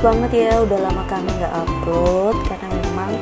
banget ya, udah lama kami nggak upload karena memang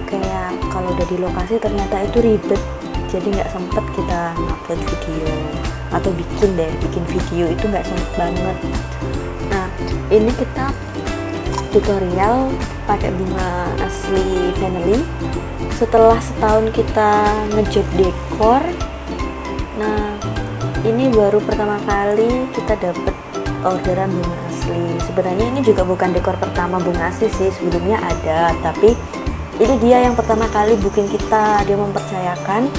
kayak kalau udah di lokasi ternyata itu ribet, jadi nggak sempet kita upload video atau bikin video itu nggak sempet banget. Nah ini kita tutorial pakai bunga asli vanilla setelah setahun kita ngejob dekor. Nah ini baru pertama kali kita dapet orderan bunga asli. Sebenarnya ini juga bukan dekor pertama bunga asli sih, sebelumnya ada, tapi ini dia yang pertama kali booking kita. Dia mempercayakan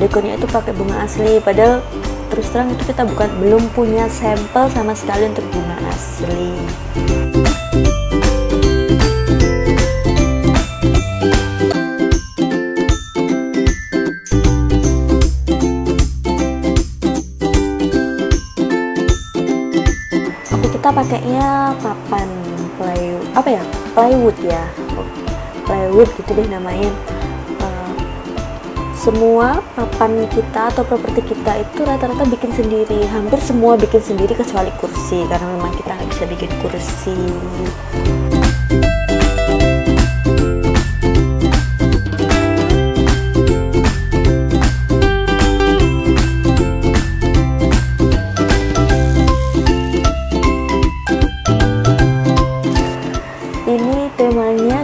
dekornya itu pakai bunga asli, padahal terus terang itu kita belum punya sampel sama sekali untuk bunga asli. Kita pakainya papan plywood gitu deh namanya. Semua papan kita atau properti kita itu rata-rata bikin sendiri, hampir semua bikin sendiri kecuali kursi, karena memang kita nggak bisa bikin kursi.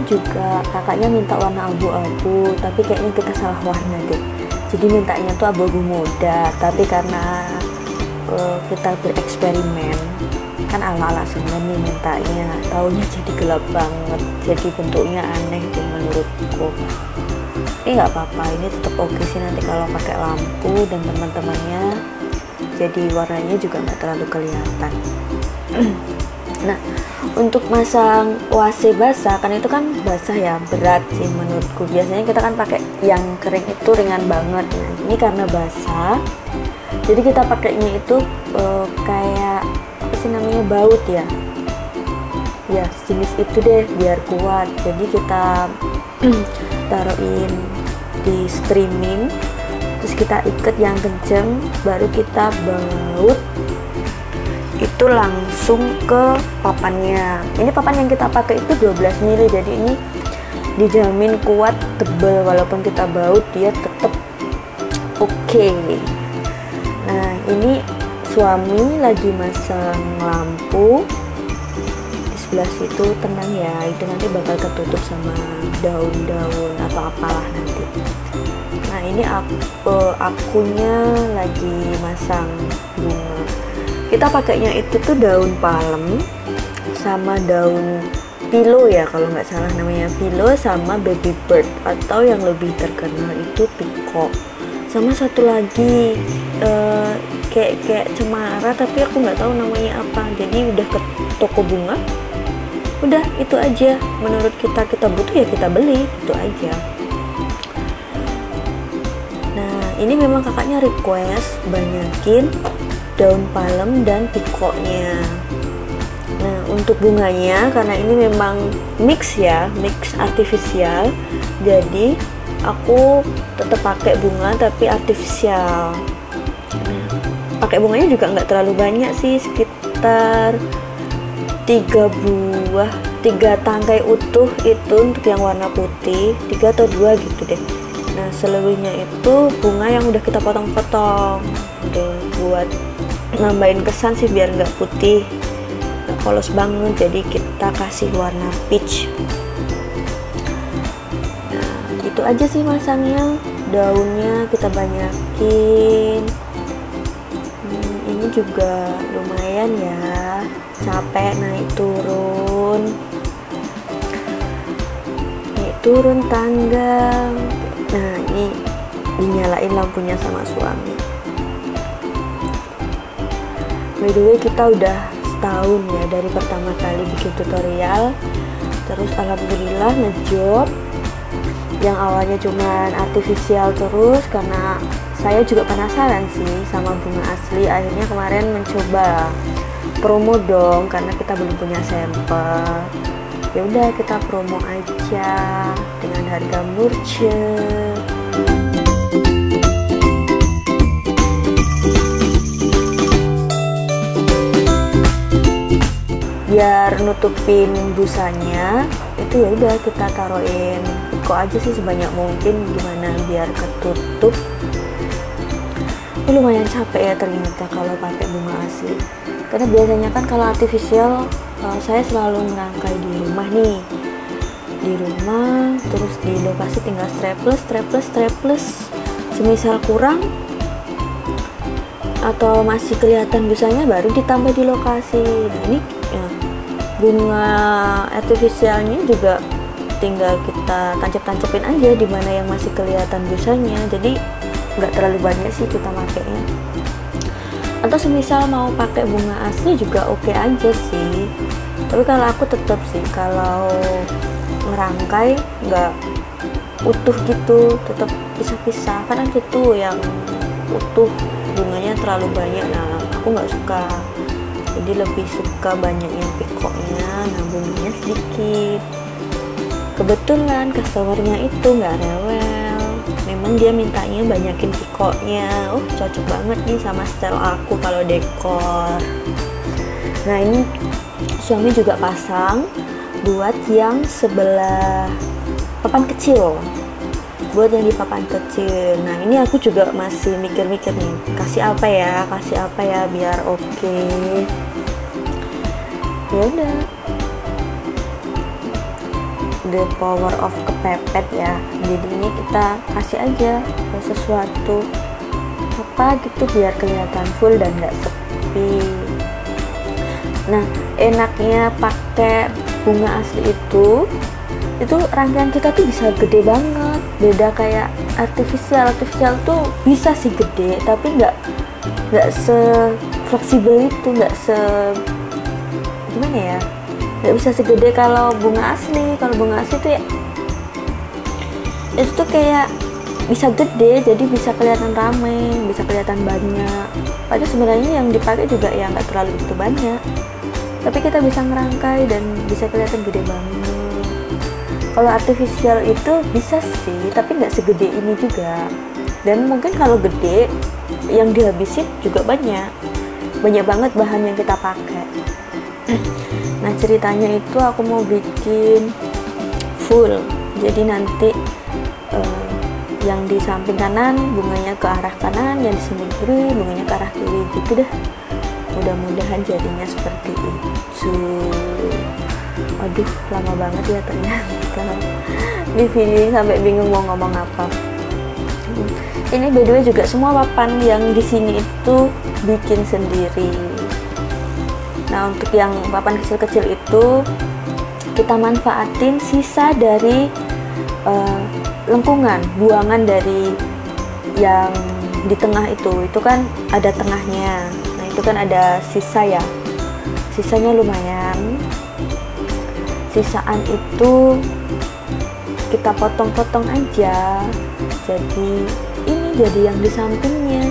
Juga kakaknya minta warna abu-abu, tapi kayaknya kita salah warna deh, jadi mintanya tuh abu-abu muda. Tapi karena kita bereksperimen kan ala-ala semua nih mintanya, taunya jadi gelap banget, jadi bentuknya aneh deh menurutku. Ini nggak apa-apa, ini tetap oke sih nanti kalau pakai lampu dan teman-temannya, jadi warnanya juga nggak terlalu kelihatan. Nah untuk masang WC basah, kan itu kan basah ya, berat sih menurutku. Biasanya kita kan pakai yang kering itu ringan banget. Nah ini karena basah, jadi kita pakainya itu kayak apa sih namanya, baut ya, jenis itu deh biar kuat. Jadi kita taruhin di streaming, terus kita ikat yang kenceng, baru kita baut itu langsung ke papannya. Ini papan yang kita pakai itu 12 mili, jadi ini dijamin kuat, tebal, walaupun kita baut dia tetap oke. Nah ini suami lagi masang lampu di sebelah situ, tenang ya, itu nanti bakal ketutup sama daun-daun atau apalah nanti. Nah ini akunya lagi masang bunga. Kita pakainya itu tuh daun palem sama daun pilo ya, kalau nggak salah namanya pilo, sama baby bird, atau yang lebih terkenal itu piko, sama satu lagi kayak cemara, tapi aku nggak tahu namanya apa. Jadi udah ke toko bunga, udah itu aja. Menurut kita butuh ya kita beli, itu aja. Nah ini memang kakaknya request banyakin daun palem dan pikonya. Nah untuk bunganya, karena ini memang mix artifisial, jadi aku tetap pakai bunga tapi artifisial. Pakai bunganya juga nggak terlalu banyak sih, sekitar 3 tangkai utuh itu untuk yang warna putih, 3 atau 2 gitu deh. Nah selebihnya itu bunga yang udah kita potong-potong, udah buat nambahin kesan sih biar nggak putih, nggak polos banget, jadi kita kasih warna peach. Nah itu aja sih masangnya. Daunnya kita banyakin. Ini juga lumayan ya, capek naik turun tangga. Nah ini dinyalain lampunya sama suami. By the way kita udah setahun ya dari pertama kali bikin tutorial, terus alhamdulillah ngejob. Yang awalnya cuman artifisial terus, karena saya juga penasaran sih sama bunga asli. Akhirnya kemarin mencoba promo dong, karena kita belum punya sampel. Ya udah kita promo aja dengan harga murah. biar nutupin busanya itu ya udah kita taruhin piko aja sih sebanyak mungkin, gimana biar ketutup. Ini lumayan capek ya ternyata kalau pakai bunga asli, karena biasanya kan kalau artifisial saya selalu merangkai di rumah nih, di rumah terus di lokasi tinggal strapless. Semisal kurang atau masih kelihatan busanya baru ditambah di lokasi. Nah ini ya, bunga artifisialnya juga tinggal kita tancap-tancapin aja di mana yang masih kelihatan busanya, jadi nggak terlalu banyak sih kita pakainya. Atau semisal mau pakai bunga asli juga oke aja sih, tapi kalau aku tetap sih kalau ngerangkai nggak utuh gitu, tetap pisah-pisah, kan ada tuh yang utuh bunganya terlalu banyak. Nah aku nggak suka, jadi lebih suka banyaknya pikoknya, nah bunganya sedikit. Kebetulan customernya itu nggak rewel, memang dia mintanya banyakin pikoknya. Cocok banget nih sama style aku kalau dekor. Nah ini suami juga pasang buat yang sebelah papan kecil, buat yang di papan kecil. Nah ini aku juga masih mikir-mikir nih, kasih apa ya biar oke. Ya udah, the power of kepepet ya, jadi ini kita kasih aja sesuatu apa gitu biar kelihatan full dan nggak sepi. Nah enaknya pakai bunga asli itu rangkaian kita tuh bisa gede banget, beda kayak artifisial tuh bisa sih gede tapi nggak se fleksibel itu, nggak se gimana ya, nggak bisa segede kalau bunga asli. Kalau bunga asli tuh ya itu tuh kayak bisa gede, jadi bisa kelihatan ramai, bisa kelihatan banyak, padahal sebenarnya yang dipakai juga ya nggak terlalu begitu banyak, tapi kita bisa ngerangkai dan bisa kelihatan gede banget. Kalau artifisial itu bisa sih, tapi nggak segede ini juga. Dan mungkin kalau gede, yang dihabisin juga banyak banget bahan yang kita pakai. Nah ceritanya itu aku mau bikin full, jadi nanti yang di samping kanan bunganya ke arah kanan, yang di sini kiri bunganya ke arah kiri gitu deh. Mudah-mudahan jadinya seperti itu. Aduh lama banget ya ternyata di video ini, sampai bingung mau ngomong apa. Ini by the way juga semua papan yang di sini itu bikin sendiri. Nah untuk yang papan kecil-kecil itu kita manfaatin sisa dari lengkungan, buangan dari yang di tengah itu kan ada tengahnya. Nah itu kan ada sisa ya, sisanya lumayan. Sisaan itu kita potong-potong aja, jadi yang di sampingnya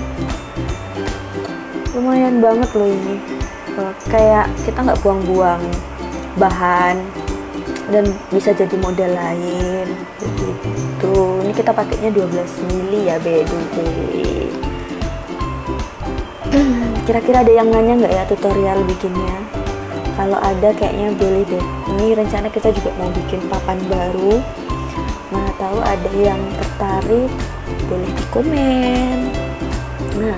lumayan banget loh ini. Kayak kita nggak buang-buang bahan dan bisa jadi model lain begitu. Ini kita pakainya 12 mili ya BDW. Kira-kira ada yang nanya nggak ya tutorial bikinnya? Kalau ada kayaknya boleh deh. Ini rencana kita juga mau bikin papan baru, mana tahu ada yang tertarik, boleh di komen. Nah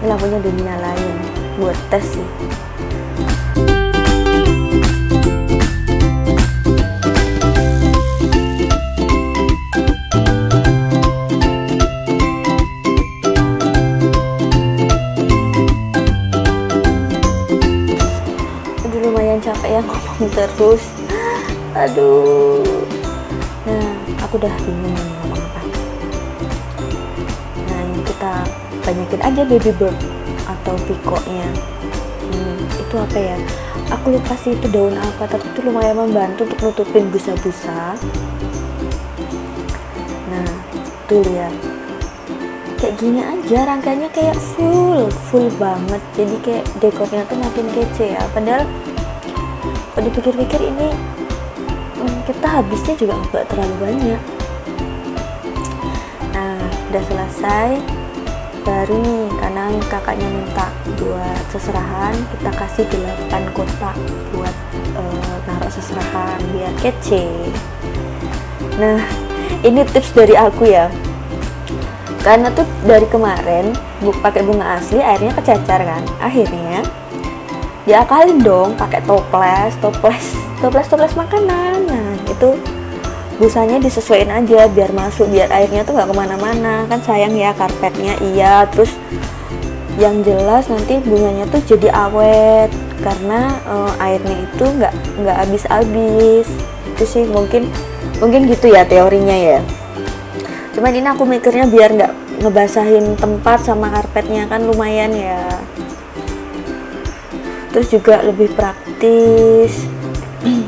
ini lampunya udah dinyalain buat tes sih. Capek ya ngomong terus, aduh. Nah aku udah bingung nih ngomong apa. Nah ini kita banyakin aja baby bird atau pikoknya. Itu apa ya, aku lupa sih itu daun apa, tapi itu lumayan membantu untuk nutupin busa-busa. Nah tuh lihat, kayak gini aja rangkaiannya kayak full banget, jadi kayak dekornya tuh makin kece ya. Padahal kalau dipikir-pikir ini kita habisnya juga nggak terlalu banyak. Nah udah selesai, baru nih, karena kakaknya minta buat seserahan, kita kasih 8 kotak buat naruh seserahan biar kece. Nah, ini tips dari aku ya, karena tuh dari kemarin pakai bunga asli airnya kececer kan, akhirnya diakalin dong pakai toples makanan. Nah itu busanya disesuaikan aja biar masuk, biar airnya tuh nggak kemana-mana, kan sayang ya karpetnya. Iya, terus yang jelas nanti bunganya tuh jadi awet karena airnya itu nggak habis-habis. Itu sih mungkin gitu ya teorinya ya. Cuman ini aku mikirnya biar nggak ngebasahin tempat sama karpetnya, kan lumayan ya. Terus juga lebih praktis.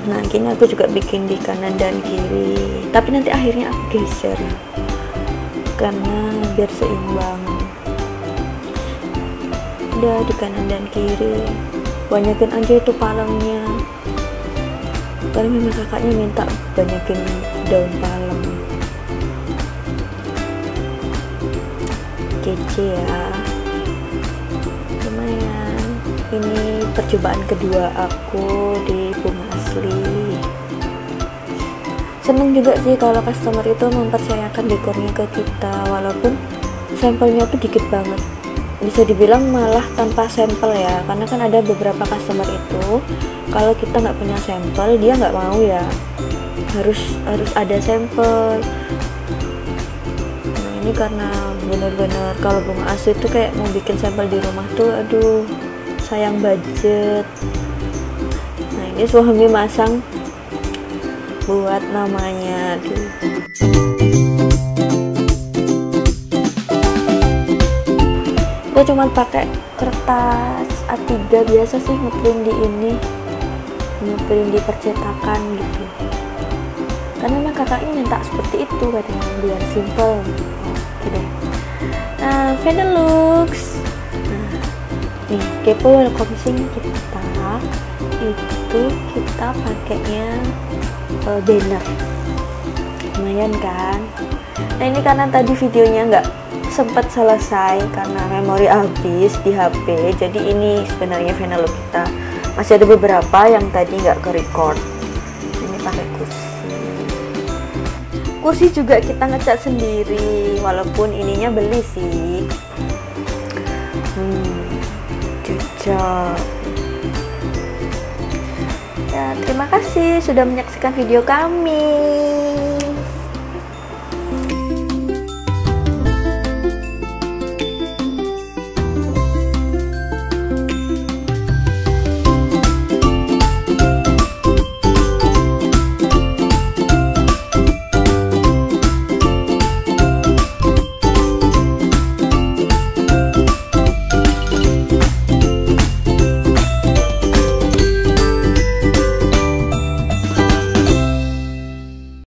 Nah gini aku juga bikin di kanan dan kiri, tapi nanti akhirnya aku geser karena biar seimbang. Udah di kanan dan kiri, banyakin aja itu palangnya, karena memang kakaknya minta banyakin daun palem. Kece ya, lumayan. Ini percobaan kedua aku di bunga asli. Seneng juga sih kalau customer itu mempercayakan dekornya ke kita, walaupun sampelnya tuh dikit banget, bisa dibilang malah tanpa sampel ya, karena kan ada beberapa customer itu kalau kita nggak punya sampel dia nggak mau ya, harus ada sampel. Nah ini karena bener-bener kalau bunga asli tuh kayak mau bikin sampel di rumah tuh aduh sayang budget. Nah ini suami masang buat namanya. Gue cuma pakai kertas A3 biasa sih ngeprint di percetakan gitu, karena memang kakaknya minta seperti itu katanya biar simple. Oke deh. Nah Venelux, nih kepo welcome sing kita itu kita pakainya banner, lumayan kan. Nah ini karena tadi videonya nggak sempat selesai karena memori habis di HP, jadi ini sebenarnya Venelux kita masih ada beberapa yang tadi nggak ke record. Ini pakai kursi juga kita ngecat sendiri, walaupun ininya beli sih. Ya, terima kasih sudah menyaksikan video kami.